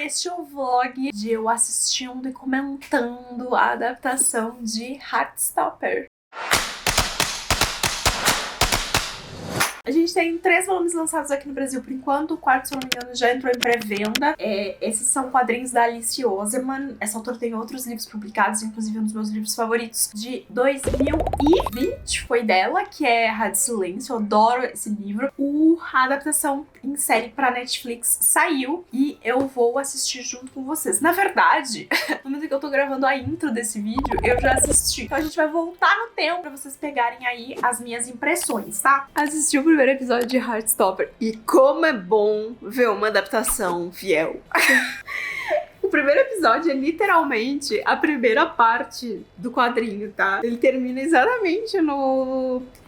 este é o vlog de eu assistindo e comentando a adaptação de Heartstopper. A gente tem 3 volumes lançados aqui no Brasil por enquanto. O quarto, se não me engano, já entrou em pré-venda. Esses são quadrinhos da Alice Oseman. Essa autora tem outros livros publicados, inclusive um dos meus livros favoritos de 2020 foi dela, que é Rádio Silêncio. Eu adoro esse livro. A adaptação em série pra Netflix saiu e eu vou assistir junto com vocês. Na verdade, no momento que eu tô gravando a intro desse vídeo, eu já assisti. Então a gente vai voltar no tempo pra vocês pegarem aí as minhas impressões, tá? Assisti o primeiro episódio de Heartstopper e como é bom ver uma adaptação fiel. O primeiro episódio é literalmente a primeira parte do quadrinho, tá? Ele termina exatamente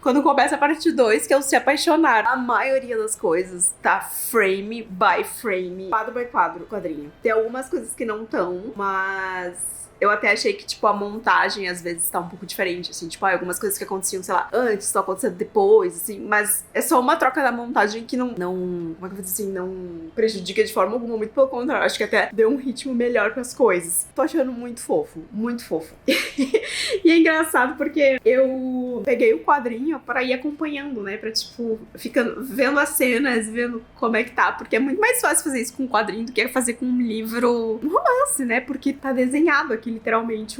quando começa a parte 2, que é o se apaixonar. A maioria das coisas tá frame by frame, quadro by quadro, quadrinho. Tem algumas coisas que não estão, mas eu até achei que, tipo, a montagem às vezes tá um pouco diferente, assim. Tipo, algumas coisas que aconteciam, sei lá, antes, estão acontecendo depois, assim. Mas é só uma troca da montagem que não como é que eu vou dizer assim, não prejudica de forma alguma. Muito pelo contrário, acho que até deu um ritmo melhor pras coisas. Tô achando muito fofo, muito fofo. E é engraçado porque eu peguei o quadrinho pra ir acompanhando, né? Pra, tipo, ficando, vendo as cenas, vendo como é que tá. Porque é muito mais fácil fazer isso com um quadrinho do que fazer com um livro, um romance, né? Porque tá desenhado aqui literalmente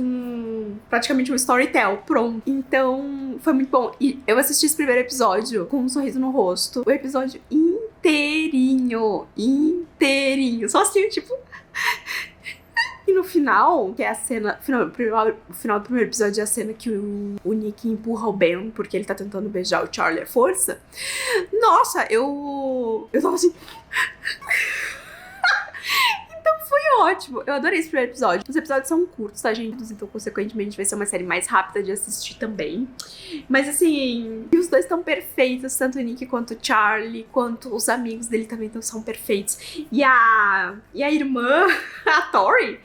praticamente um storytell pronto. Então foi muito bom. E eu assisti esse primeiro episódio com um sorriso no rosto. O episódio inteirinho. Só assim, tipo... E no final, que é a cena... O final do primeiro episódio é a cena que o Nick empurra o Ben, porque ele tá tentando beijar o Charlie à força. Nossa, eu tava assim... Foi ótimo, eu adorei esse primeiro episódio. Os episódios são curtos, tá, gente? Então, consequentemente, vai ser uma série mais rápida de assistir também. Mas, assim, os dois estão perfeitos, tanto o Nick quanto o Charlie, quanto os amigos dele também são perfeitos. E a irmã, a Tori,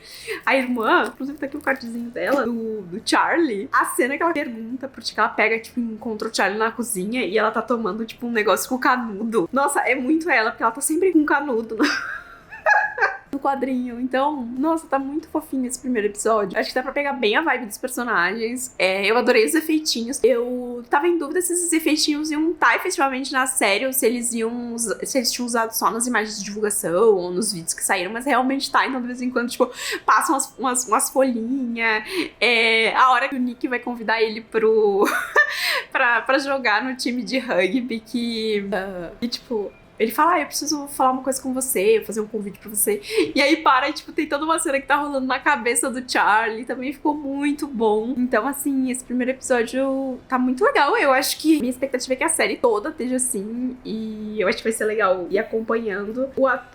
a irmã, inclusive tá aqui o cardzinho dela, do Charlie, a cena que ela pergunta, porque ela pega, tipo, encontra o Charlie na cozinha e ela tá tomando, tipo, um negócio com canudo. Nossa, é muito ela, porque ela tá sempre com canudo, no quadrinho. Então, nossa, tá muito fofinho esse primeiro episódio. Acho que dá pra pegar bem a vibe dos personagens. Eu adorei os efeitinhos. Eu tava em dúvida se esses efeitinhos iam estar efetivamente na série ou se eles tinham usado só nas imagens de divulgação ou nos vídeos que saíram, mas realmente tá. Então, de vez em quando, tipo, passam umas folhinhas. A hora que o Nick vai convidar ele pra jogar no time de rugby e tipo... Ele fala, eu preciso falar uma coisa com você, fazer um convite pra você. E aí para e, tipo, tem toda uma cena que tá rolando na cabeça do Charlie. Também ficou muito bom. Então, assim, esse primeiro episódio tá muito legal. Eu acho que minha expectativa é que a série toda esteja assim. E eu acho que vai ser legal ir acompanhando.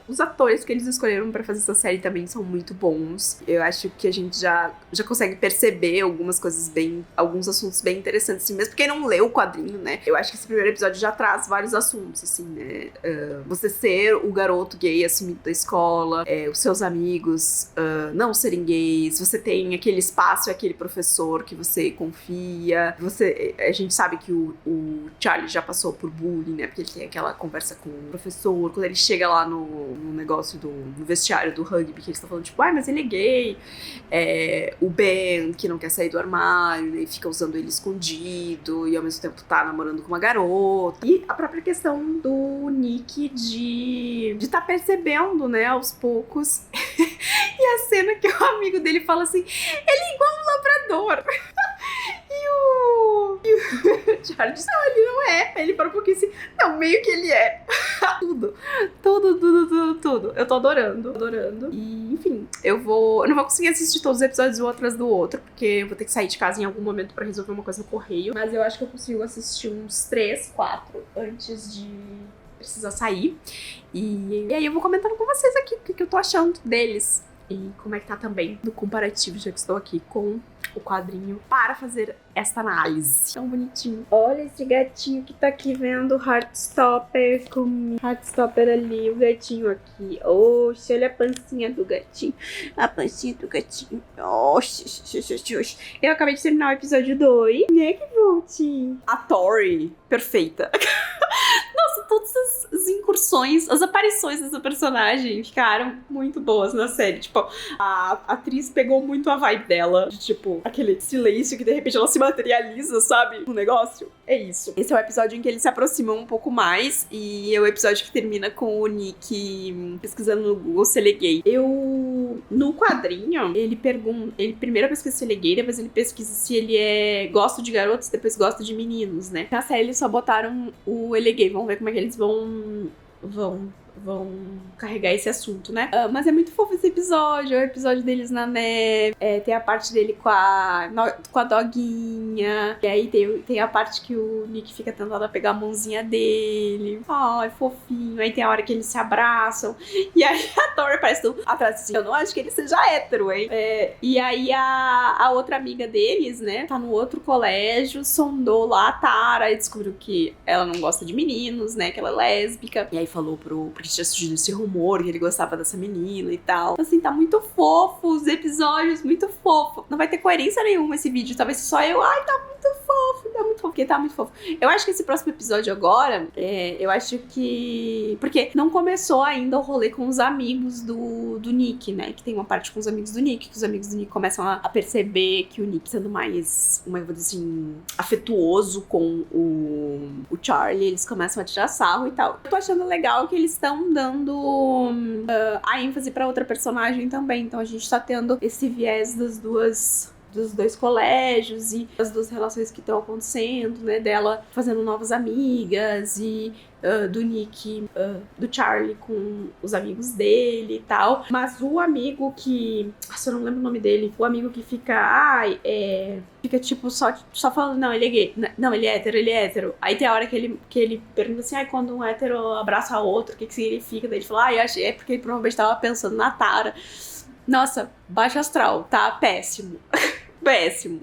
Os atores que eles escolheram pra fazer essa série também são muito bons. Eu acho que a gente já consegue perceber algumas coisas alguns assuntos bem interessantes, assim, mesmo quem não leu o quadrinho, né? Eu acho que esse primeiro episódio já traz vários assuntos, assim, né? Você ser o garoto gay assumido da escola, os seus amigos não serem gays, você tem aquele espaço e aquele professor que você confia, a gente sabe que o Charlie já passou por bullying, né, porque ele tem aquela conversa com o professor, quando ele chega lá no negócio no vestiário do rugby, que eles estão falando, tipo, mas ele é gay, o Ben, que não quer sair do armário, né, e fica usando ele escondido, e ao mesmo tempo tá namorando com uma garota, e a própria questão do Nick de tá percebendo, né, aos poucos. E a cena que o amigo dele fala assim, ele é igual um labrador. E o Charlie diz, não, ele não é. Aí ele para um pouquinho assim, não, meio que ele é. Tudo. Eu tô adorando. E, enfim, eu não vou conseguir assistir todos os episódios um atrás do outro, porque eu vou ter que sair de casa em algum momento pra resolver uma coisa no correio. Mas eu acho que eu consigo assistir uns 3, 4 antes de precisar sair. E aí eu vou comentando com vocês aqui o que eu tô achando deles. E como é que tá também no comparativo, já que estou aqui com o quadrinho para fazer esta análise. Tão bonitinho. Olha esse gatinho que tá aqui vendo Heartstopper comigo. Heartstopper ali, o gatinho aqui. Oxe, olha a pancinha do gatinho. A pancinha do gatinho. Oxe. Eu acabei de terminar o episódio 2. Né, que volte. A Tori, perfeita. Nossa, todas as incursões, as aparições dessa personagem ficaram muito boas na série. Tipo, a atriz pegou muito a vibe dela, de, tipo, aquele silêncio que de repente ela se materializa, sabe? No negócio. É isso. Esse é o episódio em que eles se aproximam um pouco mais e é o episódio que termina com o Nick pesquisando no Google se ele é gay. No quadrinho, ele primeiro pesquisa se ele é gay, depois ele pesquisa se ele gosta de garotos, depois gosta de meninos, né? Na série eles só botaram o ele é gay. Vamos ver como é que eles vão carregar esse assunto, né? Mas é muito fofo esse episódio. É o episódio deles na neve. Tem a parte dele com a doguinha. E aí tem a parte que o Nick fica tentando pegar a mãozinha dele. Ai, fofinho. Aí tem a hora que eles se abraçam. E aí a Tori parece atrás assim, eu não acho que ele seja hétero, hein? E aí a outra amiga deles, né? Tá no outro colégio, sondou lá a Tara e descobriu que ela não gosta de meninos, né? Que ela é lésbica. E aí falou porque tinha surgido esse rumor que ele gostava dessa menina e tal. Assim, tá muito fofo os episódios, muito fofo. Não vai ter coerência nenhuma esse vídeo, talvez só eu. Ai, tá muito fofo, porque tá muito fofo. Eu acho que esse próximo episódio agora, eu acho que... Porque não começou ainda o rolê com os amigos do Nick, né? Que tem uma parte com os amigos do Nick, que os amigos do Nick começam a perceber que o Nick sendo mais, como eu vou dizer assim, afetuoso com o Charlie, eles começam a tirar sarro e tal. Eu tô achando legal que eles estão dando a ênfase pra outra personagem também. Então a gente tá tendo esse viés dos dois colégios e as duas relações que estão acontecendo, né? Dela fazendo novas amigas e do Nick, do Charlie com os amigos dele e tal. Mas o amigo que... Nossa, eu não lembro o nome dele. O amigo que fica... Fica tipo só falando, não, ele é gay. Não, ele é hétero. Aí tem a hora que ele pergunta assim, quando um hétero abraça outro, o que significa? Daí ele fala, eu achei, é porque ele provavelmente tava pensando na Tara. Nossa, baixo astral, tá? Péssimo. Péssimo.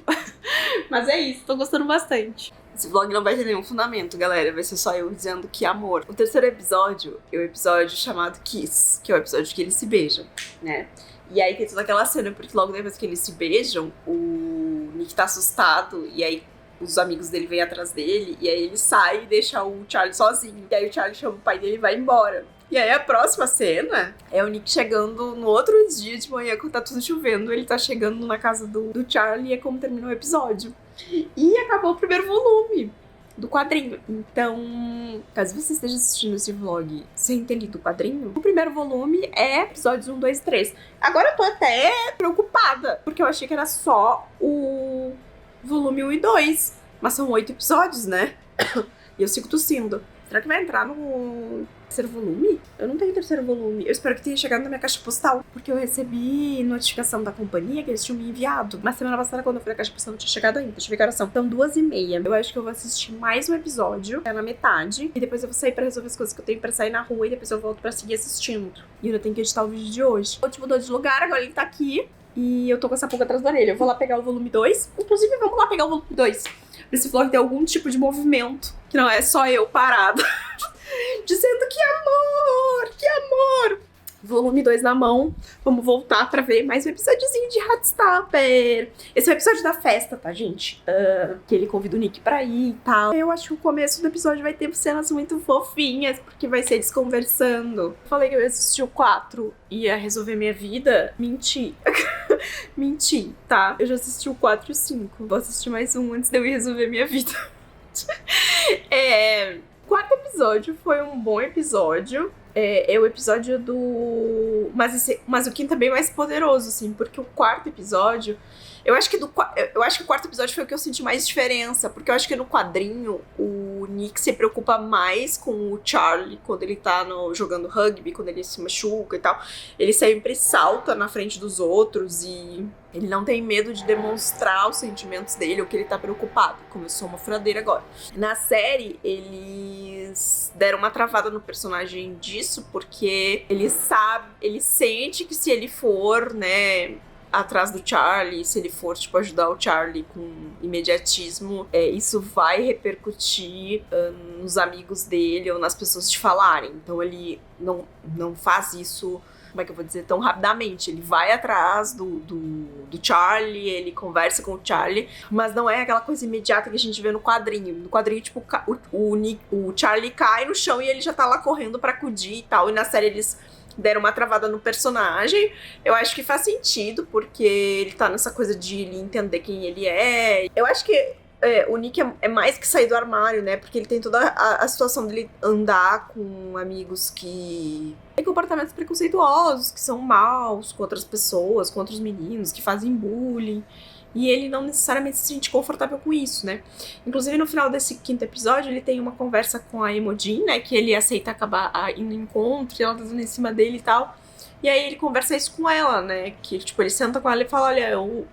Mas é isso, tô gostando bastante. Esse vlog não vai ter nenhum fundamento, galera. Vai ser só eu dizendo que amor. O terceiro episódio é o episódio chamado Kiss, que é o episódio que eles se beijam, né? E aí tem toda aquela cena, porque logo depois que eles se beijam, o Nick tá assustado, e aí os amigos dele vêm atrás dele, e aí ele sai e deixa o Charlie sozinho. E aí o Charlie chama o pai dele e vai embora. E aí a próxima cena é o Nick chegando no outro dia de manhã, quando tá tudo chovendo, ele tá chegando na casa do Charlie, e é como terminou o episódio. E acabou o primeiro volume do quadrinho. Então, caso você esteja assistindo esse vlog sem ter lido o quadrinho, o primeiro volume é episódios 1, 2, 3. Agora eu tô até preocupada, porque eu achei que era só o volume 1 e 2. Mas são 8 episódios, né? E eu sigo tossindo. Será que vai entrar no terceiro volume? Eu não tenho terceiro volume. Eu espero que tenha chegado na minha caixa postal, porque eu recebi notificação da companhia que eles tinham me enviado. Mas semana passada, quando eu fui na caixa postal, não tinha chegado ainda. Deixa eu ver que horas são. Então, 2h30. Eu acho que eu vou assistir mais um episódio, na metade. E depois eu vou sair pra resolver as coisas que eu tenho pra sair na rua. E depois eu volto pra seguir assistindo. E eu ainda tenho que editar o vídeo de hoje. O último mudou de lugar, agora ele tá aqui. E eu tô com essa pulga atrás da orelha. Eu vou lá pegar o volume 2. Inclusive, vamos lá pegar o volume 2. Pra esse vlog ter algum tipo de movimento. Que não é só eu parada. Dizendo que amor, que amor. Volume 2 na mão. Vamos voltar pra ver mais um episódiozinho de Heartstopper. Esse é o episódio da festa, tá, gente? Que ele convida o Nick pra ir e tal. Eu acho que o começo do episódio vai ter cenas muito fofinhas, porque vai ser eles conversando. Falei que eu ia assistir o 4 e ia resolver minha vida. Menti. Menti, tá? Eu já assisti o 4 e o 5. Vou assistir mais um antes de eu ir resolver minha vida. O quarto episódio foi um bom episódio. É o episódio do... Mas o quinto é bem mais poderoso, assim, porque o quarto episódio... Eu acho que o quarto episódio foi o que eu senti mais diferença, porque eu acho que no quadrinho o Nick se preocupa mais com o Charlie quando ele tá jogando rugby, quando ele se machuca e tal. Ele sempre salta na frente dos outros e ele não tem medo de demonstrar os sentimentos dele ou que ele tá preocupado. Começou uma furadeira agora. Na série, eles deram uma travada no personagem disso, porque ele sente que se ele for, né, atrás do Charlie, se ele for, tipo, ajudar o Charlie com imediatismo, isso vai repercutir nos amigos dele ou nas pessoas te falarem. Então ele não faz isso como é que eu vou dizer, tão rapidamente. Ele vai atrás do Charlie, ele conversa com o Charlie, mas não é aquela coisa imediata que a gente vê no quadrinho. No quadrinho, tipo, o Charlie cai no chão e ele já tá lá correndo pra acudir e tal, e na série eles deram uma travada no personagem. Eu acho que faz sentido, porque ele tá nessa coisa de ele entender quem ele é. Eu acho que o Nick é mais que sair do armário, né? Porque ele tem toda a situação dele andar com amigos que têm comportamentos preconceituosos, que são maus com outras pessoas, com outros meninos, que fazem bullying. E ele não necessariamente se sente confortável com isso, né? Inclusive, no final desse 5º episódio, ele tem uma conversa com a Imogen, né? Que ele aceita acabar indo no encontro, e ela tá dando em cima dele e tal. E aí ele conversa isso com ela, né? Que, tipo, ele senta com ela e fala, olha, eu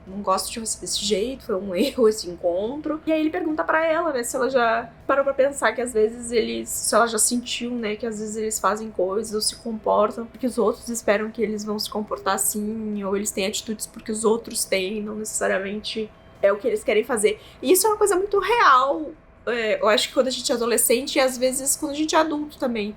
não gosto de você desse jeito, foi um erro esse encontro. E aí ele pergunta pra ela, né, se ela já parou pra pensar que às vezes se ela já sentiu, né, que às vezes eles fazem coisas ou se comportam porque os outros esperam que eles vão se comportar assim, ou eles têm atitudes porque os outros têm, não necessariamente é o que eles querem fazer. E isso é uma coisa muito real, eu acho que quando a gente é adolescente e às vezes quando a gente é adulto também.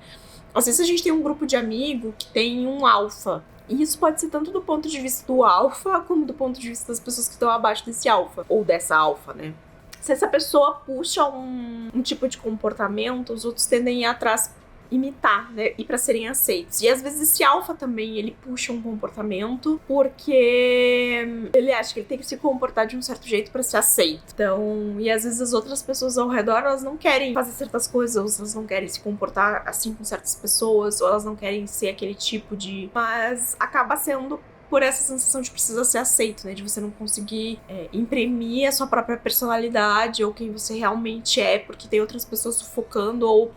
Às vezes a gente tem um grupo de amigo que tem um alfa. E isso pode ser tanto do ponto de vista do alfa, como do ponto de vista das pessoas que estão abaixo desse alfa. Ou dessa alfa, né? Se essa pessoa puxa um tipo de comportamento, os outros tendem a ir atrás, imitar, né? E pra serem aceitos. E às vezes esse alfa também, ele puxa um comportamento porque ele acha que ele tem que se comportar de um certo jeito pra ser aceito. Então, e às vezes as outras pessoas ao redor, elas não querem fazer certas coisas, ou elas não querem se comportar assim com certas pessoas, ou elas não querem ser aquele tipo de... Mas acaba sendo por essa sensação de precisa ser aceito, né? De você não conseguir imprimir a sua própria personalidade ou quem você realmente é, porque tem outras pessoas sufocando, ou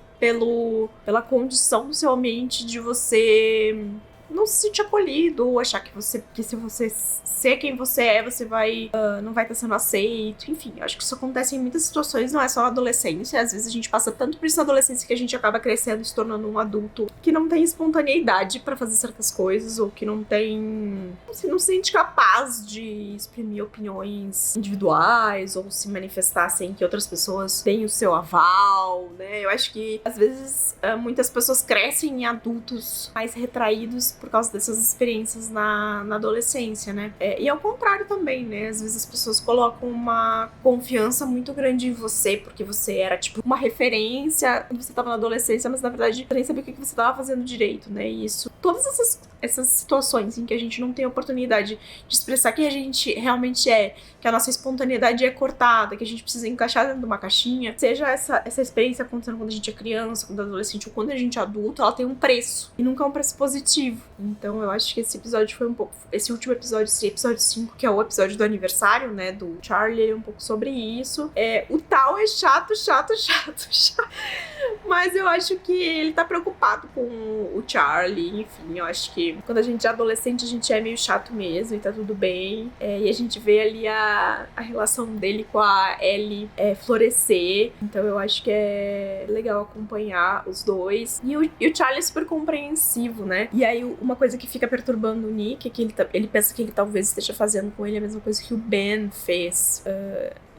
pela condição do seu ambiente de você não se sentir acolhido, ou achar que se você ser quem você é, você não vai estar sendo aceito. Enfim, acho que isso acontece em muitas situações, não é só na adolescência. Às vezes a gente passa tanto por isso na adolescência que a gente acaba crescendo e se tornando um adulto que não tem espontaneidade pra fazer certas coisas, ou que não se sente capaz de exprimir opiniões individuais, ou se manifestar sem que outras pessoas tenham o seu aval, né? Eu acho que às vezes muitas pessoas crescem em adultos mais retraídos por causa dessas experiências na adolescência, né? E ao contrário também, né? Às vezes as pessoas colocam uma confiança muito grande em você, porque você era, tipo, uma referência quando você tava na adolescência, mas na verdade você nem sabia o que você tava fazendo direito, né? E isso, todas essas situações em que a gente não tem oportunidade de expressar quem a gente realmente é, que a nossa espontaneidade é cortada, que a gente precisa encaixar dentro de uma caixinha, seja essa experiência acontecendo quando a gente é criança, quando é adolescente ou quando a gente é adulto, ela tem um preço, e nunca é um preço positivo. Então eu acho que esse episódio foi um pouco... Esse último episódio, esse episódio 5, que é o episódio do aniversário, né, do Charlie, é um pouco sobre isso. O Tal é chato. Mas eu acho que ele tá preocupado com o Charlie, enfim, eu acho que quando a gente é adolescente, a gente é meio chato mesmo, e tá tudo bem. E a gente vê ali a relação dele com a Ellie florescer, então eu acho que é legal acompanhar os dois. E o Charlie é super compreensivo, né? E aí uma coisa que fica perturbando o Nick é que ele pensa que ele talvez esteja fazendo com ele a mesma coisa que o Ben fez.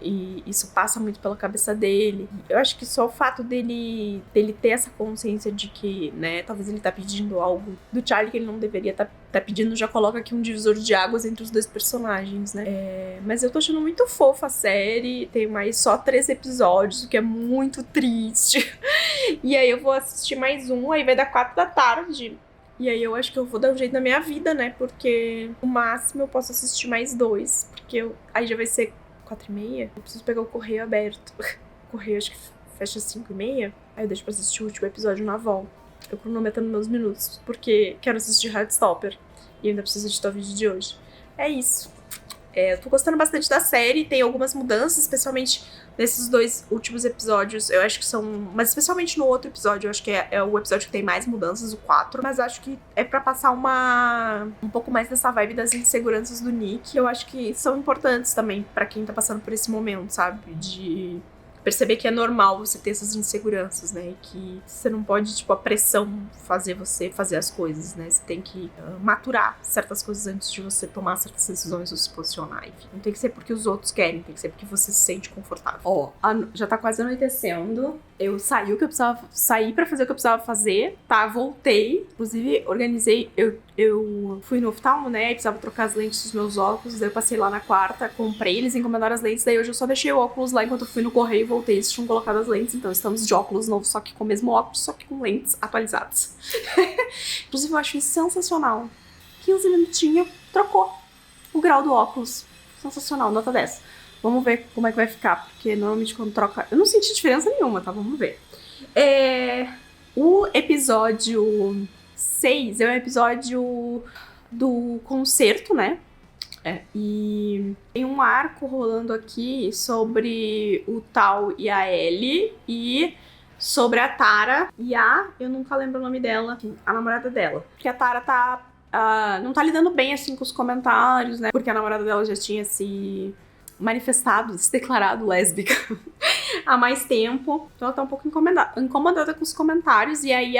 E isso passa muito pela cabeça dele. Eu acho que só o fato dele ter essa consciência de que, né, talvez ele tá pedindo algo do Charlie que ele não deveria tá pedindo, já coloca aqui um divisor de águas entre os dois personagens, né? Mas eu tô achando muito fofa a série. Tem mais só 3 episódios, o que é muito triste. E aí eu vou assistir mais um, aí vai dar 4 da tarde. E aí eu acho que eu vou dar um jeito na minha vida, né? Porque no máximo eu posso assistir mais 2. Porque aí já vai ser 4h30. Eu preciso pegar o correio aberto. O correio acho que fecha 5h30. Aí eu deixo pra assistir o último episódio na volta. Eu cronometrando meus minutos, porque quero assistir Heartstopper. E ainda preciso editar o vídeo de hoje. É isso. Eu tô gostando bastante da série. Tem algumas mudanças, especialmente nesses 2 últimos episódios. Eu acho que são... Mas especialmente no outro episódio. Eu acho que é o episódio que tem mais mudanças, o 4. Mas acho que é pra passar um pouco mais dessa vibe das inseguranças do Nick. Eu acho que são importantes também pra quem tá passando por esse momento, sabe? De perceber que é normal você ter essas inseguranças, né? E que você não pode, tipo, a pressão fazer você fazer as coisas, né? Você tem que maturar certas coisas antes de você tomar certas decisões ou se posicionar, enfim. Não tem que ser porque os outros querem, tem que ser porque você se sente confortável. Ó, já tá quase anoitecendo. Eu saí o que eu precisava sair pra fazer o que eu precisava fazer, tá? Voltei. Inclusive, organizei. Eu fui no oftalmo, né? E precisava trocar as lentes dos meus óculos. Daí eu passei lá na quarta, comprei, eles encomendaram as lentes. Daí hoje eu só deixei o óculos lá enquanto eu fui no correio e voltei. Eles tinham colocado as lentes. Então estamos de óculos novos, só que com o mesmo óculos, só que com lentes atualizadas. Inclusive, eu acho isso sensacional. 15 minutinhos, trocou o grau do óculos. Sensacional, nota 10. Vamos ver como é que vai ficar, porque normalmente quando troca... Eu não senti diferença nenhuma, tá? Vamos ver. O episódio 6 é o episódio do concerto, né? E tem um arco rolando aqui sobre o Tal e a Ellie e sobre a Tara e eu nunca lembro o nome dela, a namorada dela. Porque a Tara não tá lidando bem, assim, com os comentários, né? Porque a namorada dela já tinha se manifestado, se declarado lésbica há mais tempo. Então ela tá um pouco incomodada com os comentários. E aí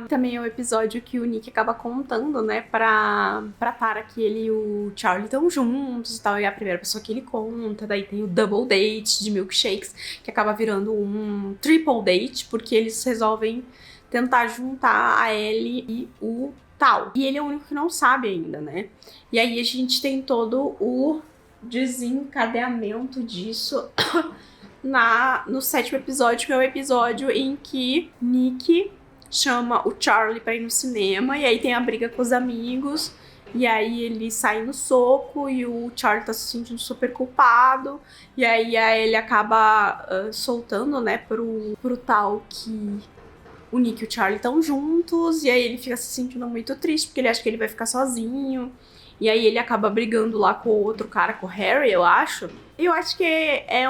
também é o episódio que o Nick acaba contando, né, pra Tara que ele e o Charlie estão juntos e tal. E é a primeira pessoa que ele conta. Daí tem o double date de milkshakes, que acaba virando um triple date, porque eles resolvem tentar juntar a Ellie e o Tal. E ele é o único que não sabe ainda, né? E aí a gente tem todo o desencadeamento disso no 7º episódio, que é o episódio em que Nick chama o Charlie pra ir no cinema, e aí tem a briga com os amigos, e aí ele sai no soco, e o Charlie tá se sentindo super culpado, e aí ele acaba soltando, né, pro Tal que o Nick e o Charlie estão juntos, e aí ele fica se sentindo muito triste, porque ele acha que ele vai ficar sozinho. E aí ele acaba brigando lá com o outro cara, com o Harry, eu acho. Eu acho que é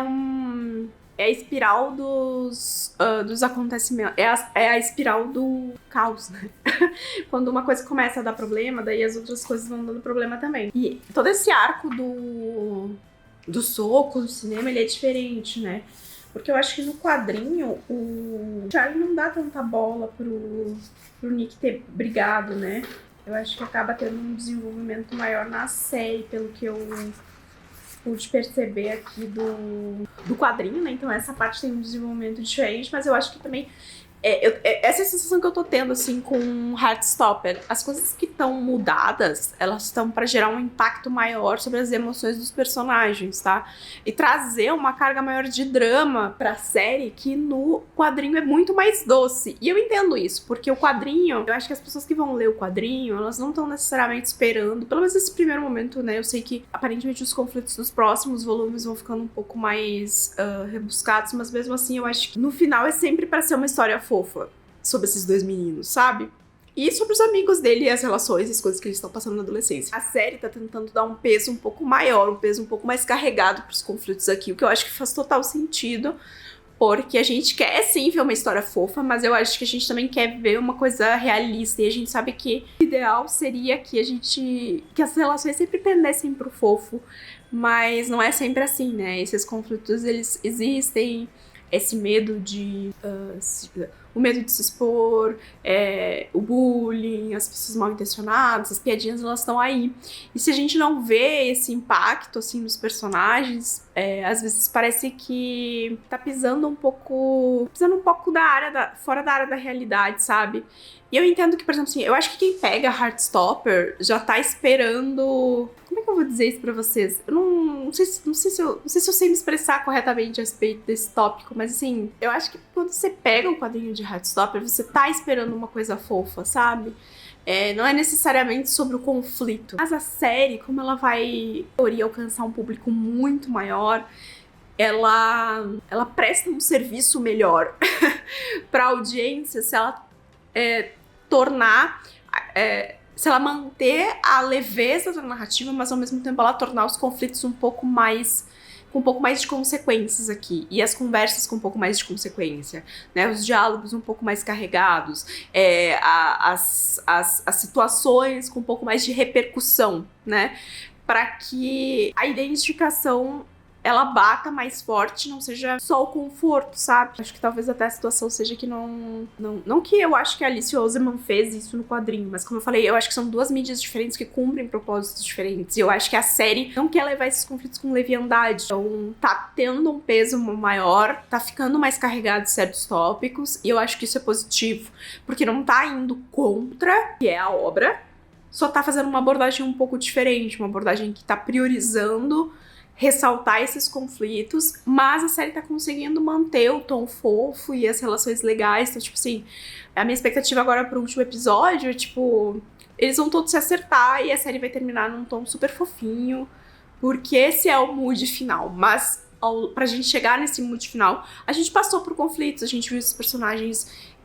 a espiral dos acontecimentos. É a espiral do caos, né? Quando uma coisa começa a dar problema, daí as outras coisas vão dando problema também. E todo esse arco do soco no cinema, ele é diferente, né? Porque eu acho que no quadrinho, o Charlie não dá tanta bola pro Nick ter brigado, né? Eu acho que acaba tendo um desenvolvimento maior na série, pelo que eu pude perceber aqui do quadrinho, né? Então essa parte tem um desenvolvimento diferente, mas eu acho que também... essa é a sensação que eu tô tendo, assim, com Heartstopper. As coisas que estão mudadas, elas estão pra gerar um impacto maior sobre as emoções dos personagens, tá? E trazer uma carga maior de drama pra série, que no quadrinho é muito mais doce. E eu entendo isso, porque o quadrinho, eu acho que as pessoas que vão ler o quadrinho, elas não estão necessariamente esperando, pelo menos nesse primeiro momento, né? Eu sei que, aparentemente, os conflitos dos próximos volumes vão ficando um pouco mais rebuscados, mas mesmo assim, eu acho que no final é sempre pra ser uma história fofa sobre esses dois meninos, sabe? E sobre os amigos dele e as relações e as coisas que eles estão passando na adolescência. A série tá tentando dar um peso um pouco maior, um peso um pouco mais carregado pros conflitos aqui, o que eu acho que faz total sentido, porque a gente quer sim ver uma história fofa, mas eu acho que a gente também quer ver uma coisa realista, e a gente sabe que o ideal seria que que as relações sempre pendessem pro fofo, mas não é sempre assim, né? Esses conflitos, eles existem, esse medo o medo de se expor, o bullying, as pessoas mal intencionadas, as piadinhas, elas estão aí. E se a gente não vê esse impacto, assim, nos personagens, às vezes parece que tá pisando um pouco fora da área da realidade, sabe? E eu entendo que, por exemplo, assim, eu acho que quem pega Heartstopper já tá esperando... Como é que eu vou dizer isso pra vocês? Eu não sei se eu sei me expressar corretamente a respeito desse tópico, mas assim, eu acho que quando você pega o quadrinho de Heartstopper, você tá esperando uma coisa fofa, sabe? Não é necessariamente sobre o conflito. Mas a série, como ela vai, em teoria, alcançar um público muito maior, ela presta um serviço melhor pra audiência se ela se ela manter a leveza da narrativa, mas ao mesmo tempo ela tornar os conflitos com um pouco mais de consequências aqui, e as conversas com um pouco mais de consequência, né? Os diálogos um pouco mais carregados, as situações com um pouco mais de repercussão, né? Para que a identificação ela bata mais forte, não seja só o conforto, sabe? Acho que talvez até a situação seja que não que eu acho que a Alice Oseman fez isso no quadrinho, mas como eu falei, eu acho que são duas mídias diferentes que cumprem propósitos diferentes. E eu acho que a série não quer levar esses conflitos com leviandade. Então tá tendo um peso maior, tá ficando mais carregado certos tópicos, e eu acho que isso é positivo, porque não tá indo contra, que é a obra, só tá fazendo uma abordagem um pouco diferente, uma abordagem que tá priorizando ressaltar esses conflitos, mas a série tá conseguindo manter o tom fofo e as relações legais. Então, tipo assim, a minha expectativa agora pro último episódio é, tipo, eles vão todos se acertar e a série vai terminar num tom super fofinho, porque esse é o mood final. Mas pra gente chegar nesse mood final, a gente passou por conflitos, a gente viu esses personagens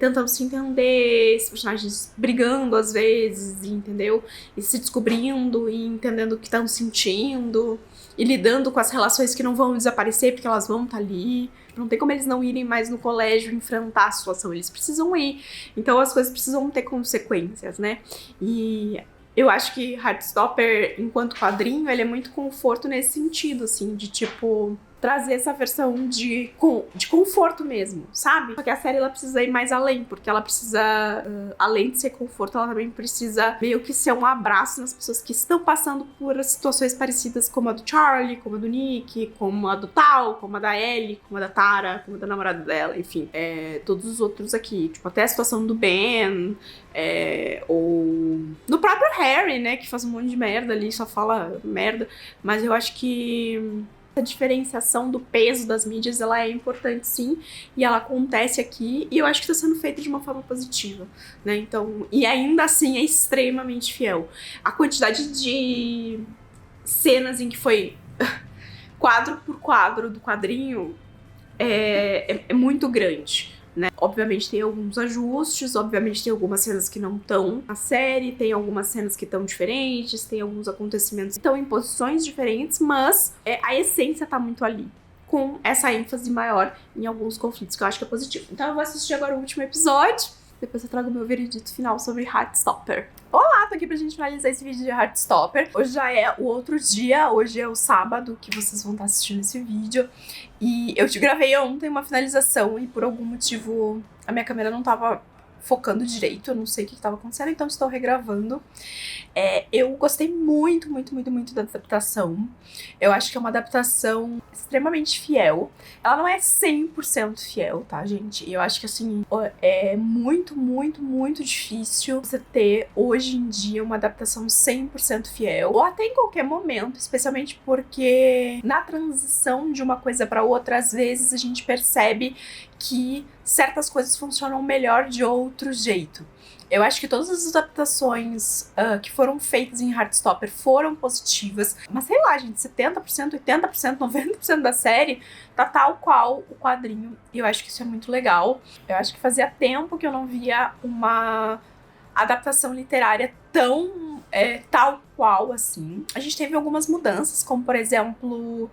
tentando se entender, esses personagens brigando às vezes, entendeu? E se descobrindo e entendendo o que estão sentindo e lidando com as relações que não vão desaparecer porque elas vão estar ali. Não tem como eles não irem mais no colégio enfrentar a situação, eles precisam ir. Então as coisas precisam ter consequências, né? E eu acho que Heartstopper, enquanto quadrinho, ele é muito conforto nesse sentido, assim, de tipo trazer essa versão de conforto mesmo, sabe? Só que a série ela precisa ir mais além, porque ela precisa, além de ser conforto, ela também precisa meio que ser um abraço nas pessoas que estão passando por situações parecidas como a do Charlie, como a do Nick, como a do Tal, como a da Ellie, como a da Tara, como a da namorada dela, enfim, todos os outros aqui, tipo, até a situação do Ben, ou do próprio Harry, né, que faz um monte de merda ali, só fala merda, mas eu acho que a diferenciação do peso das mídias, ela é importante sim, e ela acontece aqui, e eu acho que está sendo feita de uma forma positiva, né, então, e ainda assim é extremamente fiel. A quantidade de cenas em que foi quadro por quadro do quadrinho é muito grande, né? Obviamente tem alguns ajustes, obviamente tem algumas cenas que não estão na série, tem algumas cenas que estão diferentes, tem alguns acontecimentos que estão em posições diferentes, mas a essência tá muito ali, com essa ênfase maior em alguns conflitos, que eu acho que é positivo. Então eu vou assistir agora o último episódio, depois eu trago o meu veredito final sobre Heartstopper. Olá, tô aqui pra gente finalizar esse vídeo de Heartstopper. Hoje já é o outro dia, hoje é o sábado que vocês vão estar assistindo esse vídeo. E eu te gravei ontem uma finalização e por algum motivo a minha câmera não tava focando direito, eu não sei o que estava acontecendo, então estou regravando. Eu gostei muito, muito, muito, muito da adaptação. Eu acho que é uma adaptação extremamente fiel. Ela não é 100% fiel, tá, gente? Eu acho que, assim, é muito, muito, muito difícil você ter, hoje em dia, uma adaptação 100% fiel. Ou até em qualquer momento, especialmente porque na transição de uma coisa para outra, às vezes a gente percebe que certas coisas funcionam melhor de outro jeito. Eu acho que todas as adaptações que foram feitas em Heartstopper foram positivas, mas sei lá, gente, 70%, 80%, 90% da série tá tal qual o quadrinho, e eu acho que isso é muito legal. Eu acho que fazia tempo que eu não via uma adaptação literária tão tal qual assim. A gente teve algumas mudanças, como por exemplo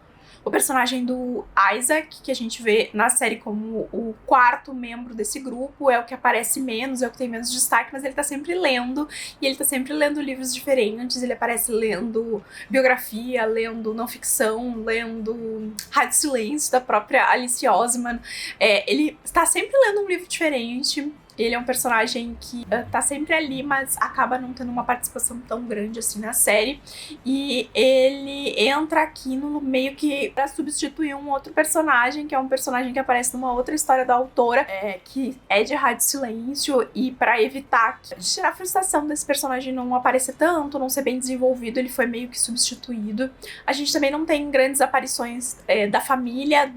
o personagem do Isaac, que a gente vê na série como o quarto membro desse grupo, é o que aparece menos, é o que tem menos destaque, mas ele tá sempre lendo, e ele tá sempre lendo livros diferentes, ele aparece lendo biografia, lendo não ficção, lendo Rádio Silêncio, da própria Alice Oseman. Ele tá sempre lendo um livro diferente. Ele é um personagem que tá sempre ali, mas acaba não tendo uma participação tão grande assim na série. E ele entra aqui no meio que pra substituir um outro personagem, que é um personagem que aparece numa outra história da autora, que é de Rádio Silêncio, e pra evitar de tirar a frustração desse personagem não aparecer tanto, não ser bem desenvolvido, ele foi meio que substituído. A gente também não tem grandes aparições da família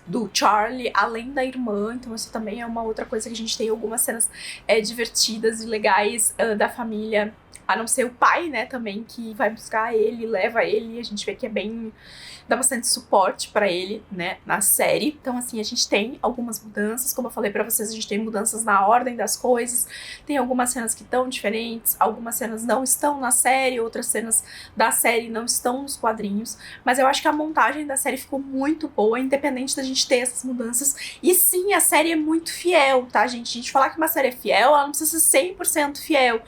do Charlie, além da irmã, então isso também é uma outra coisa que a gente tem algumas cenas divertidas e legais da família, a não ser o pai, né, também, que vai buscar ele, leva ele, e a gente vê que dá bastante suporte pra ele, né, na série. Então, assim, a gente tem algumas mudanças, como eu falei pra vocês, a gente tem mudanças na ordem das coisas, tem algumas cenas que estão diferentes, algumas cenas não estão na série, outras cenas da série não estão nos quadrinhos, mas eu acho que a montagem da série ficou muito boa, independente da gente ter essas mudanças. E sim, a série é muito fiel, tá, gente? A gente falar que uma série é fiel, ela não precisa ser 100% fiel.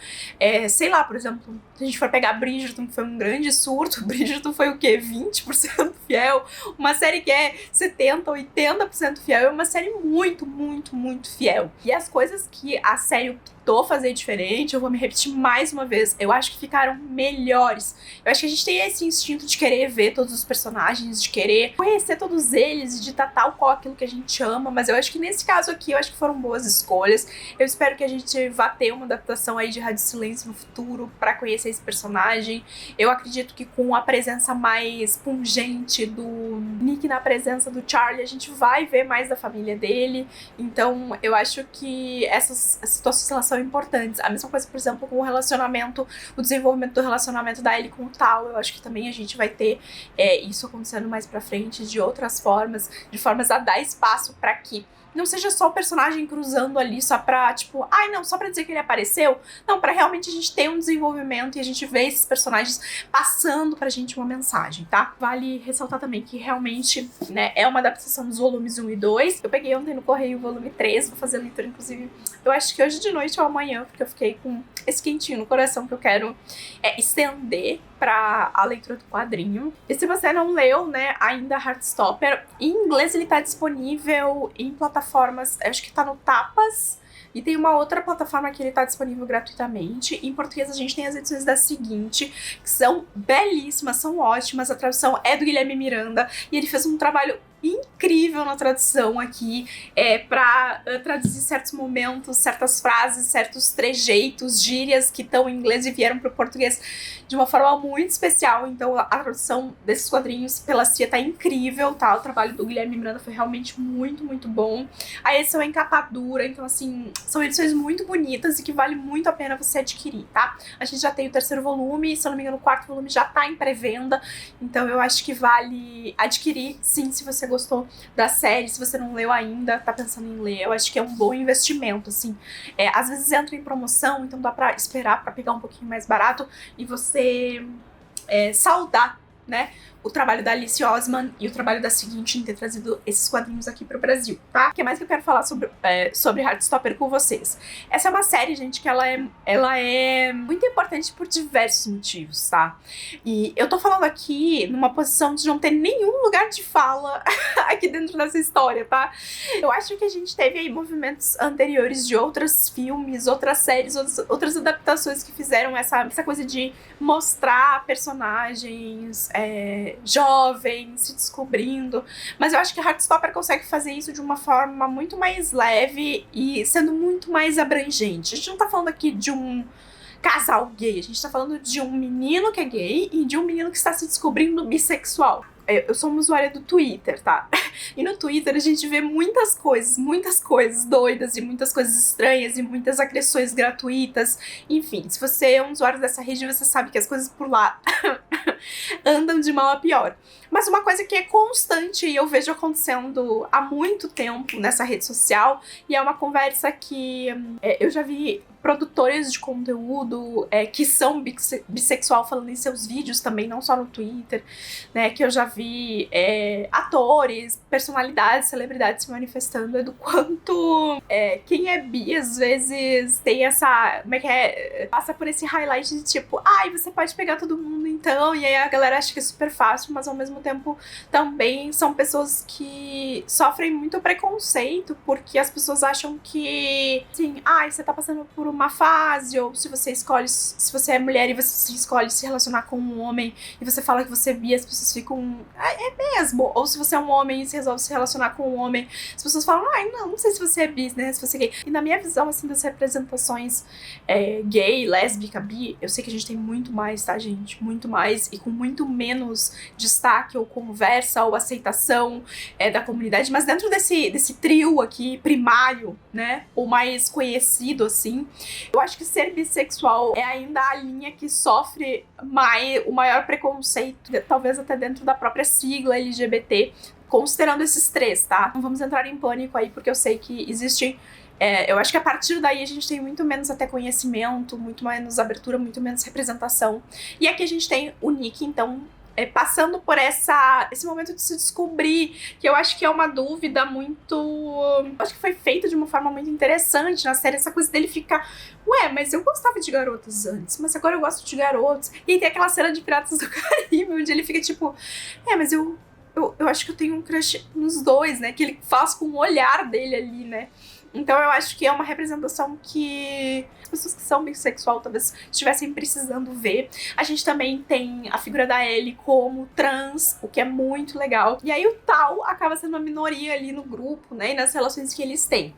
Sei lá, por exemplo, Se a gente for pegar Bridgerton, que foi um grande surto, Bridgerton foi o quê? 20% fiel? Uma série que é 70%, 80% fiel, é uma série muito, muito, muito fiel. E as coisas que a série optou fazer diferente, eu vou me repetir mais uma vez, eu acho que ficaram melhores. Eu acho que a gente tem esse instinto de querer ver todos os personagens, de querer conhecer todos eles, de dar tal qual aquilo que a gente ama, mas eu acho que nesse caso aqui, eu acho que foram boas escolhas. Eu espero que a gente vá ter uma adaptação aí de Rádio Silêncio no futuro pra conhecer esse personagem. Eu acredito que com a presença mais pungente do Nick na presença do Charlie, a gente vai ver mais da família dele. Então, eu acho que essas situações elas são importantes. A mesma coisa, por exemplo, com o relacionamento, o desenvolvimento do relacionamento da Ellie com o Tal. Eu acho que também a gente vai ter isso acontecendo mais pra frente, de outras formas, de formas a dar espaço pra que não seja só o personagem cruzando ali só pra, tipo, ai não, só pra dizer que ele apareceu. Não, pra realmente a gente ter um desenvolvimento e a gente ver esses personagens passando pra gente uma mensagem, tá? Vale ressaltar também que realmente, né, é uma adaptação dos volumes 1 e 2. Eu peguei ontem no correio o volume 3, vou fazer a leitura, inclusive, eu acho que hoje de noite ou amanhã, porque eu fiquei com esse quentinho no coração que eu quero estender pra a leitura do quadrinho. E se você não leu, né, ainda Heartstopper, em inglês ele tá disponível em plataformas, acho que tá no Tapas, e tem uma outra plataforma que ele tá disponível gratuitamente. Em português a gente tem as edições da Seguinte, que são belíssimas, são ótimas, a tradução é do Guilherme Miranda, e ele fez um trabalho incrível na tradução aqui, pra traduzir certos momentos, certas frases, certos trejeitos, gírias que estão em inglês e vieram pro português de uma forma muito especial. Então a tradução desses quadrinhos pela Cia tá incrível, tá? O trabalho do Guilherme Miranda foi realmente muito, muito bom. A edição é em capa dura, então assim, são edições muito bonitas e que vale muito a pena você adquirir, tá? A gente já tem o 3º volume, e se eu não me engano o 4º volume já tá em pré-venda, então eu acho que vale adquirir, sim, se você gostou da série, se você não leu ainda, tá pensando em ler, eu acho que é um bom investimento, assim. Às vezes entra em promoção, então dá pra esperar pra pegar um pouquinho mais barato e você saudar, né, o trabalho da Alice Oseman e o trabalho da Seguinte em ter trazido esses quadrinhos aqui pro Brasil, tá? O que mais que eu quero falar sobre Heartstopper com vocês? Essa é uma série, gente, que ela é muito importante por diversos motivos, tá? E eu tô falando aqui numa posição de não ter nenhum lugar de fala aqui dentro dessa história, tá? Eu acho que a gente teve aí movimentos anteriores de outros filmes, outras séries, outras adaptações que fizeram essa coisa de mostrar personagens jovens, se descobrindo, mas eu acho que Heartstopper consegue fazer isso de uma forma muito mais leve e sendo muito mais abrangente. A gente não tá falando aqui de um casal gay, a gente tá falando de um menino que é gay e de um menino que está se descobrindo bissexual. Eu sou uma usuária do Twitter, tá? E no Twitter a gente vê muitas coisas doidas e muitas coisas estranhas e muitas agressões gratuitas. Enfim, se você é um usuário dessa rede, você sabe que as coisas por lá andam de mal a pior. Mas uma coisa que é constante e eu vejo acontecendo há muito tempo nessa rede social, e é uma conversa que eu já vi produtores de conteúdo que são bissexual falando em seus vídeos também, não só no Twitter, né, que eu já vi atores, personalidades, celebridades se manifestando, do quanto quem é bi às vezes tem essa, passa por esse highlight de tipo, ai, você pode pegar todo mundo então, e aí a galera acha que é super fácil, mas ao mesmo tempo também são pessoas que sofrem muito preconceito, porque as pessoas acham que, assim, ai, você tá passando por uma fase, ou se você é mulher e você escolhe se relacionar com um homem e você fala que você é bi, as pessoas ficam, é mesmo, ou se você é um homem e você resolve se relacionar com um homem, as pessoas falam, ai, não sei se você é bi, né, se você é gay. E na minha visão, assim, das representações gay, lésbica, bi, eu sei que a gente tem muito mais, tá, gente? Muito mais, e com muito menos destaque ou conversa ou aceitação da comunidade, mas dentro desse trio aqui, primário, né, o mais conhecido, assim, eu acho que ser bissexual é ainda a linha que sofre o maior preconceito, talvez até dentro da própria sigla LGBT, considerando esses três, tá? Não vamos entrar em pânico aí, porque eu sei que existe... eu acho que a partir daí a gente tem muito menos até conhecimento, muito menos abertura, muito menos representação. E aqui a gente tem o Nick, então, passando por esse momento de se descobrir, que eu acho que é uma dúvida muito... Acho que foi feita de uma forma muito interessante na série, essa coisa dele ficar... Ué, mas eu gostava de garotas antes, mas agora eu gosto de garotos. E aí tem aquela cena de Piratas do Caribe, onde ele fica tipo... mas eu acho que eu tenho um crush nos dois, né? Que ele faz com o olhar dele ali, né? Então eu acho que é uma representação que as pessoas que são bissexual talvez estivessem precisando ver. A gente também tem a figura da Ellie como trans, o que é muito legal. E aí o Tal acaba sendo uma minoria ali no grupo, né? E nas relações que eles têm.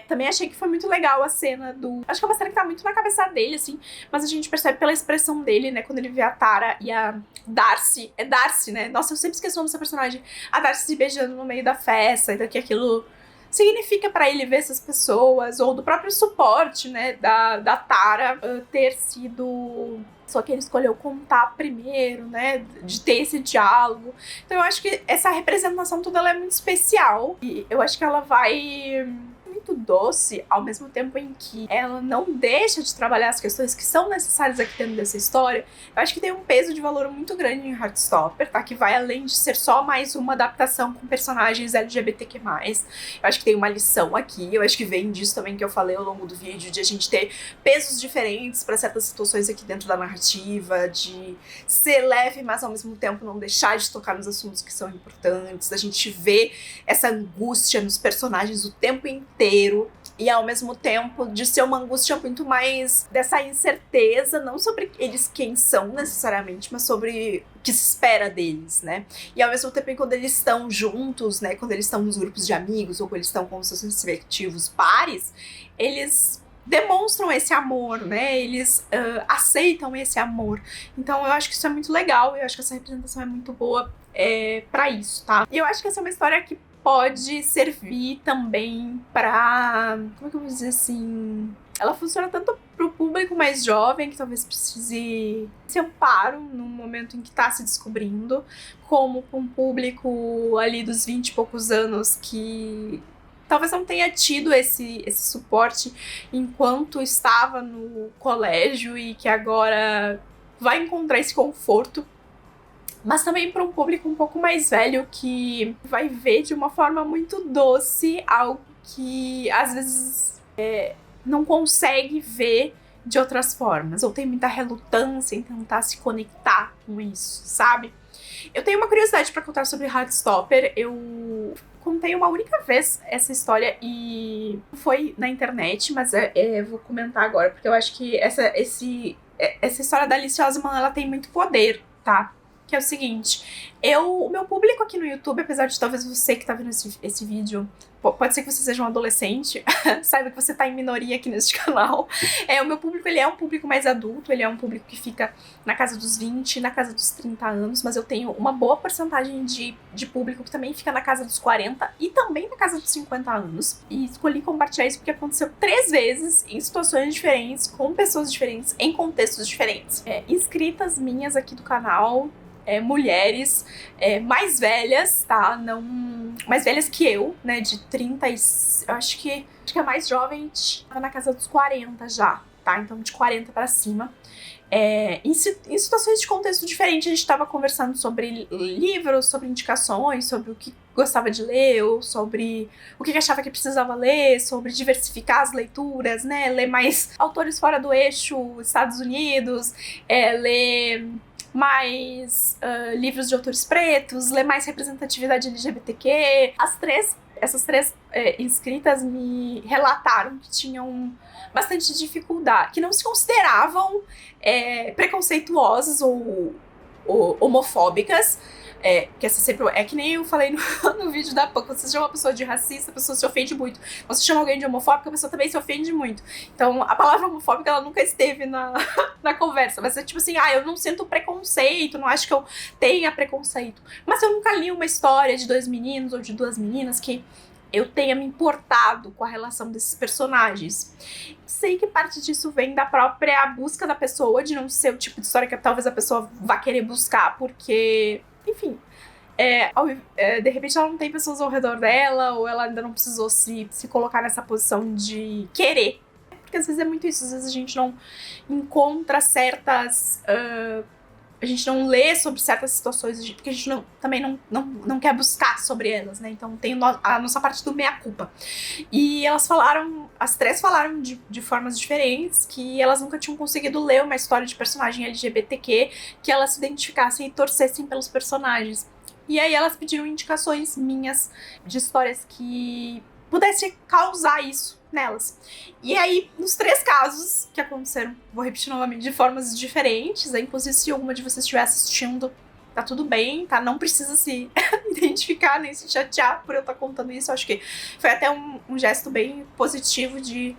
Também achei que foi muito legal a cena do... Acho que é uma cena que tá muito na cabeça dele, assim. Mas a gente percebe pela expressão dele, né? Quando ele vê a Tara e a Darcy. É Darcy, né? Nossa, eu sempre esqueço o nome dessa personagem. A Darcy se beijando no meio da festa. Então que aquilo... significa pra ele ver essas pessoas, ou do próprio suporte, né, da Tara ter sido só que ele escolheu contar primeiro, né, de ter esse diálogo. Então eu acho que essa representação toda ela é muito especial, e eu acho que ela vai muito doce, ao mesmo tempo em que ela não deixa de trabalhar as questões que são necessárias aqui dentro dessa história. Eu acho que tem um peso de valor muito grande em Heartstopper, tá? Que vai além de ser só mais uma adaptação com personagens LGBTQ+. Eu acho que tem uma lição aqui, eu acho que vem disso também que eu falei ao longo do vídeo, de a gente ter pesos diferentes para certas situações aqui dentro da narrativa, de ser leve, mas ao mesmo tempo não deixar de tocar nos assuntos que são importantes, da gente ver essa angústia nos personagens o tempo inteiro, e ao mesmo tempo de ser uma angústia muito mais dessa incerteza, não sobre eles quem são necessariamente, mas sobre o que se espera deles, né? E ao mesmo tempo, quando eles estão juntos, né, quando eles estão nos grupos de amigos ou quando eles estão com seus respectivos pares, eles demonstram esse amor, né? Eles aceitam esse amor. Então eu acho que isso é muito legal, eu acho que essa representação é muito boa pra isso, tá? E eu acho que essa é uma história que pode servir também pra... Como é que eu vou dizer assim? Ela funciona tanto pro público mais jovem, que talvez precise se amparo no momento em que tá se descobrindo, como pra um público ali dos 20 e poucos anos que talvez não tenha tido esse suporte enquanto estava no colégio e que agora vai encontrar esse conforto. Mas também para um público um pouco mais velho que vai ver de uma forma muito doce algo que às vezes não consegue ver de outras formas, ou tem muita relutância em tentar se conectar com isso, sabe? Eu tenho uma curiosidade para contar sobre Heartstopper. Eu contei uma única vez essa história e foi na internet, mas eu vou comentar agora, porque eu acho que essa história da Alice Oseman, ela tem muito poder, tá? Que é o seguinte, o meu público aqui no YouTube, apesar de talvez você que tá vendo esse vídeo, pode ser que você seja um adolescente, saiba que você tá em minoria aqui neste canal. O meu público, ele é um público mais adulto, ele é um público que fica na casa dos 20, na casa dos 30 anos, mas eu tenho uma boa porcentagem de público que também fica na casa dos 40 e também na casa dos 50 anos. E escolhi compartilhar isso porque aconteceu 3 vezes, em situações diferentes, com pessoas diferentes, em contextos diferentes. Inscritas minhas aqui do canal, mulheres mais velhas, tá? Não mais velhas que eu, né? De 30 e... Eu acho que a mais jovem tava na casa dos 40 já, tá? Então de 40 pra cima. Em situações de contexto diferente, a gente tava conversando sobre livros, sobre indicações, sobre o que gostava de ler, ou sobre o que achava que precisava ler, sobre diversificar as leituras, né? Ler mais autores fora do eixo Estados Unidos, ler mais livros de autores pretos, ler mais representatividade LGBTQ. Essas três inscritas me relataram que tinham bastante dificuldade, que não se consideravam preconceituosas ou homofóbicas. Que essa sempre que nem eu falei no vídeo da PUC, você chama uma pessoa de racista, a pessoa se ofende muito. Você chama alguém de homofóbico, a pessoa também se ofende muito. Então, a palavra homofóbica, ela nunca esteve na conversa. Mas é tipo assim, eu não sinto preconceito, não acho que eu tenha preconceito. Mas eu nunca li uma história de 2 meninos ou de 2 meninas que eu tenha me importado com a relação desses personagens. Sei que parte disso vem da própria busca da pessoa, de não ser o tipo de história que talvez a pessoa vá querer buscar, porque... Enfim, de repente ela não tem pessoas ao redor dela, ou ela ainda não precisou se colocar nessa posição de querer. Porque às vezes é muito isso, às vezes a gente não encontra certas a gente não lê sobre certas situações, porque a gente também não quer buscar sobre elas, né? Então tem a nossa parte do meia-culpa. E elas falaram, as três falaram de formas diferentes, que elas nunca tinham conseguido ler uma história de personagem LGBTQ que elas se identificassem e torcessem pelos personagens. E aí elas pediram indicações minhas de histórias que pudessem causar isso nelas. E aí, nos 3 casos que aconteceram, vou repetir novamente, de formas diferentes, inclusive se alguma de vocês estiver assistindo, tá tudo bem, tá? Não precisa se identificar nem se chatear por eu estar contando isso. Eu acho que foi até um gesto bem positivo de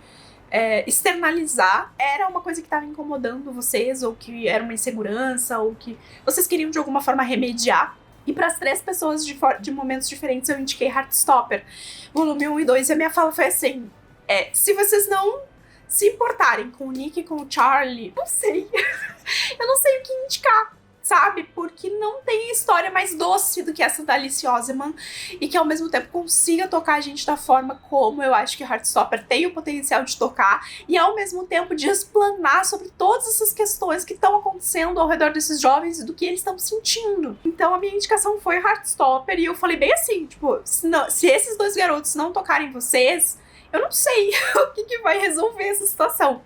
externalizar. Era uma coisa que estava incomodando vocês, ou que era uma insegurança, ou que vocês queriam de alguma forma remediar. E para as 3 pessoas de momentos diferentes eu indiquei Heartstopper, volume 1 e 2, e a minha fala foi assim: se vocês não se importarem com o Nick e com o Charlie, não sei. Eu não sei o que indicar, sabe? Porque não tem história mais doce do que essa da Alice Oseman, e que ao mesmo tempo consiga tocar a gente da forma como eu acho que Heartstopper tem o potencial de tocar, e ao mesmo tempo de explanar sobre todas essas questões que estão acontecendo ao redor desses jovens e do que eles estão sentindo. Então a minha indicação foi Heartstopper, e eu falei bem assim, tipo, se esses 2 garotos não tocarem vocês, eu não sei o que vai resolver essa situação.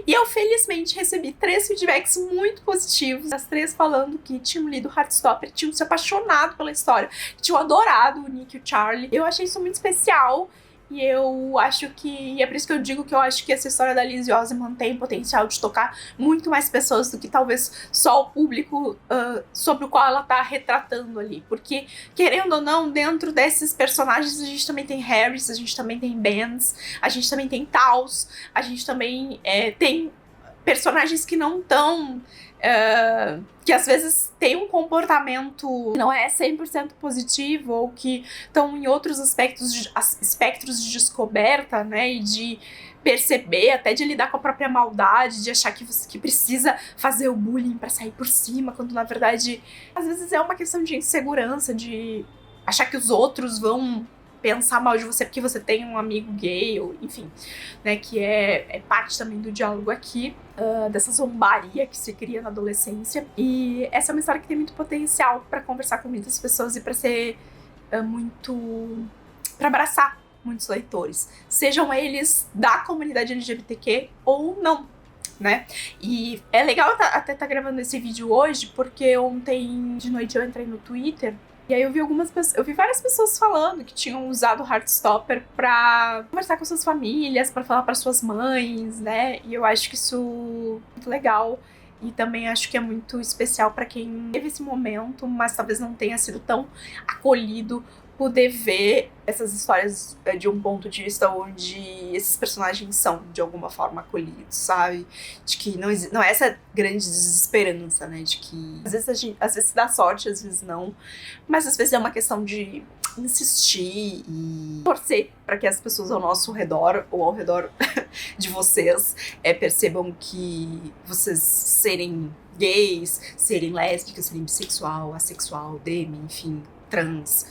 E eu, felizmente, recebi 3 feedbacks muito positivos. As 3 falando que tinham lido Heartstopper, tinham se apaixonado pela história, que tinham adorado o Nick e o Charlie. Eu achei isso muito especial. E eu acho que... E é por isso que eu digo que eu acho que essa história da Alice Oseman tem potencial de tocar muito mais pessoas do que talvez só o público sobre o qual ela tá retratando ali. Porque, querendo ou não, dentro desses personagens a gente também tem Harris, a gente também tem Benz, a gente também tem Taos, a gente também tem personagens que não estão... que às vezes tem um comportamento que não é 100% positivo, ou que estão em outros espectros de descoberta, né, e de perceber, até de lidar com a própria maldade, de achar que precisa fazer o bullying pra sair por cima, quando na verdade às vezes é uma questão de insegurança, de achar que os outros vão pensar mal de você porque você tem um amigo gay, ou enfim, né, que é parte também do diálogo aqui, dessa zombaria que se cria na adolescência. E essa é uma história que tem muito potencial pra conversar com muitas pessoas e pra ser pra abraçar muitos leitores, sejam eles da comunidade LGBTQ ou não, né? E é legal até estar gravando esse vídeo hoje, porque ontem de noite eu entrei no Twitter. E aí eu vi várias pessoas falando que tinham usado o Heartstopper pra conversar com suas famílias, pra falar para suas mães, né? E eu acho que isso é muito legal. E também acho que é muito especial pra quem teve esse momento, mas talvez não tenha sido tão acolhido, poder ver essas histórias de um ponto de vista onde esses personagens são, de alguma forma, acolhidos, sabe? De que não é essa grande desesperança, né? De que às vezes dá sorte, às vezes não. Mas às vezes é uma questão de insistir e torcer para que as pessoas ao nosso redor, ou ao redor de vocês, percebam que vocês serem gays, serem lésbicas, serem bissexual, assexual, demi, enfim, trans,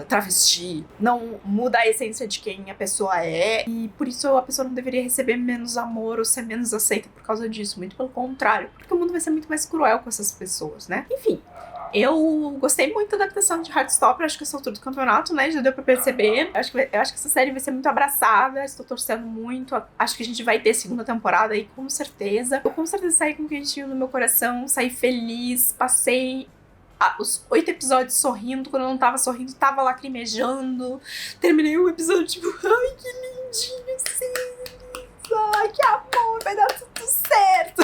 travesti, não muda a essência de quem a pessoa é, e por isso a pessoa não deveria receber menos amor ou ser menos aceita por causa disso, muito pelo contrário, porque o mundo vai ser muito mais cruel com essas pessoas, né? Enfim, eu gostei muito da adaptação de Heartstopper, acho que essa altura do campeonato, né, já deu pra perceber. Eu acho que essa série vai ser muito abraçada, estou torcendo muito, acho que a gente vai ter 2ª temporada aí, com certeza. Eu com certeza saí com um quentinho no meu coração, saí feliz, passei os 8 episódios sorrindo, quando eu não tava sorrindo, tava lacrimejando. Terminei o episódio tipo, ai, que lindinho, sim, ai, que amor, vai dar tudo certo.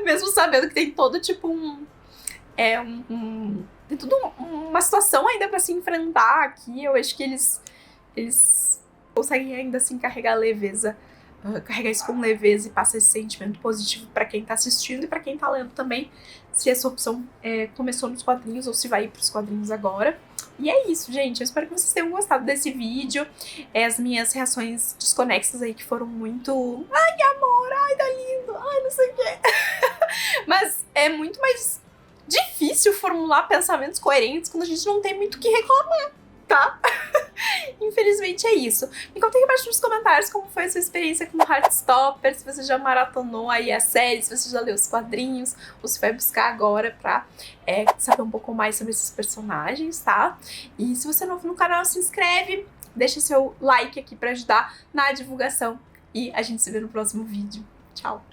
Mesmo sabendo que tem todo tipo tem tudo uma situação ainda pra se enfrentar aqui. Eu acho que eles conseguem ainda assim carregar leveza, carregar isso com leveza e passar esse sentimento positivo pra quem tá assistindo e pra quem tá lendo também, se essa opção começou nos quadrinhos ou se vai ir pros quadrinhos agora. E é isso, gente. Eu espero que vocês tenham gostado desse vídeo. As minhas reações desconexas aí, que foram muito... Ai, amor, ai, tá lindo, ai, não sei o quê. Mas é muito mais difícil formular pensamentos coerentes quando a gente não tem muito o que reclamar, tá? Infelizmente é isso. Me conta aqui embaixo nos comentários como foi a sua experiência com Heartstopper, se você já maratonou aí a série, se você já leu os quadrinhos, ou se vai buscar agora pra saber um pouco mais sobre esses personagens, tá? E se você é novo no canal, se inscreve, deixa seu like aqui pra ajudar na divulgação e a gente se vê no próximo vídeo. Tchau!